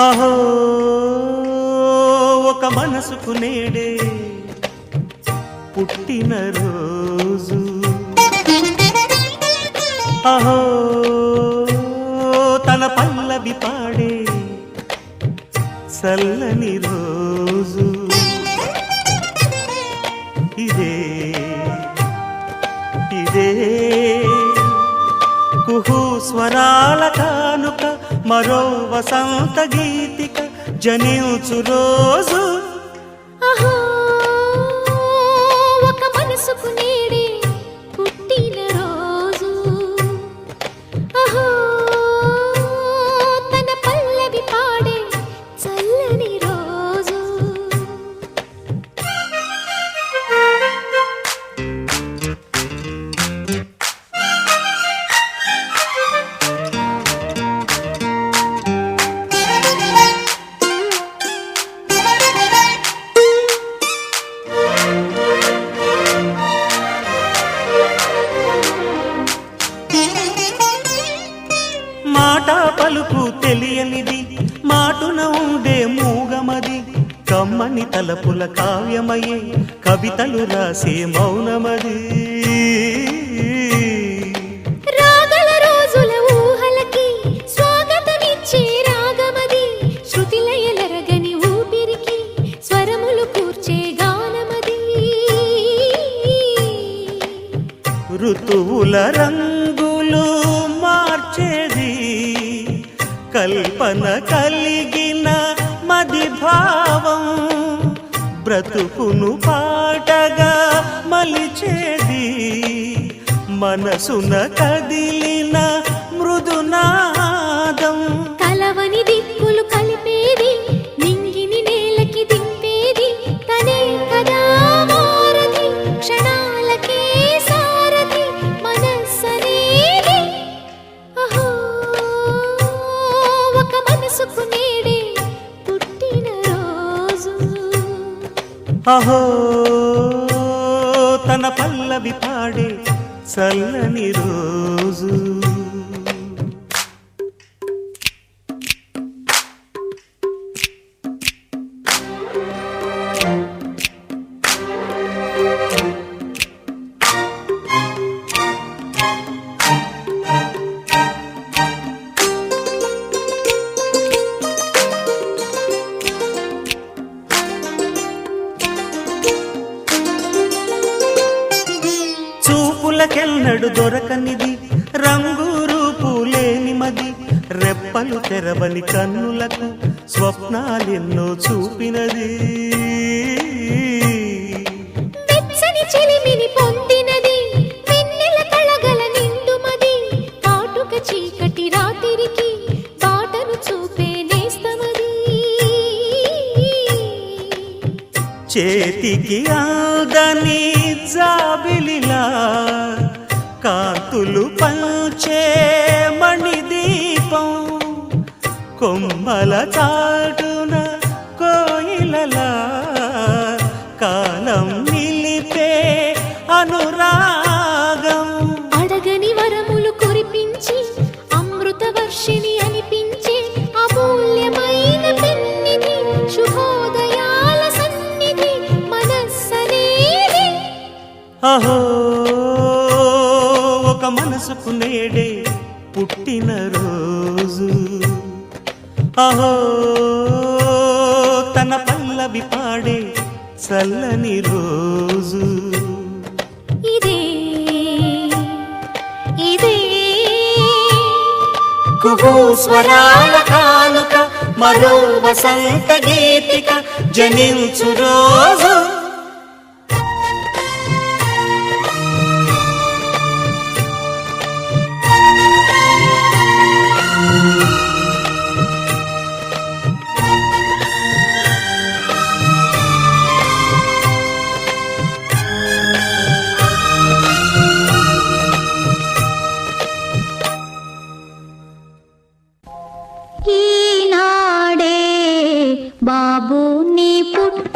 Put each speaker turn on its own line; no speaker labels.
అహో ఒక మనసుకు నేడే పుట్టిన రోజు, అహో తన పల్లవి పాడే చల్లని రోజు, ఇదే ఇదే కుహు స్వరాల కానుక, మరో వసంత గీతిక జనించు రోజు.
అహో ఒక మనసుకు నేడే పుట్టిన రోజు, అహో తన పల్లవి పాడే చల్లని రోజు.
మాట పలుకు తెలియనిది, మాటున ఉండే మూగమది, కమ్మని తలపుల కావ్యమయే కవితలు రాసే మౌనమది.
రాగల రోజుల ఊహలకి స్వాగతమిచ్చే రాగమది, శృతిలయలరగని ఊపిరికి స్వరములు కూర్చే గానమది.
ఋతువుల రంగులు మార్చేది, కల్పన కలిగిన మది భావం, బ్రతుకును పాటగా మలిచేది, మనసున కదిలిన మృదునాదం.
కలవని దిక్కులు కలిపేది, నింగిని నేలకి దింపేది, తనే కదా వారధి, క్షణాలకే సారథి మనస్సనేది. అహో ఒక మనసుకు నేడే పుట్టిన రోజు,
అహో తన పల్లవి పాడే చల్లని రోజు. చూపులకెన్నడు దొరకనిది, రంగు రూపు లేని మది, రెప్పలు తెరవని కన్నులకు స్వప్నాలెన్నో చూపినది.
వెచ్చని చెలిమిని పొందినది, వెన్నెల కళగల నిండుమది, కాటుక చీకటి రాత్రికి బాటను చూపే నేస్తమది.
చేతికి ఆదని జాబిలిలా కాంతులు పంచే మణిదీపం, కొమ్మల చాటున కోయిలలా కాలం నిలిపే అనురాగం.
అడగని వరములు కురిపించి అమృత వర్షిణి అనిపించే అమూల్యమైన పెన్నిధి, శుభోదయాల సన్నిధి మనస్సనేది.
అహో ఒక మనసుకు నేడే పుట్టిన రోజు, అహో తన పల్లవి పాడే చల్లని రోజు,
ఇదే ఇదే
కుహు స్వరాల కానుక, మరో వసంత గీతిక జనించు రోజు.
ఈనాడే బాబు నీ పుట్టు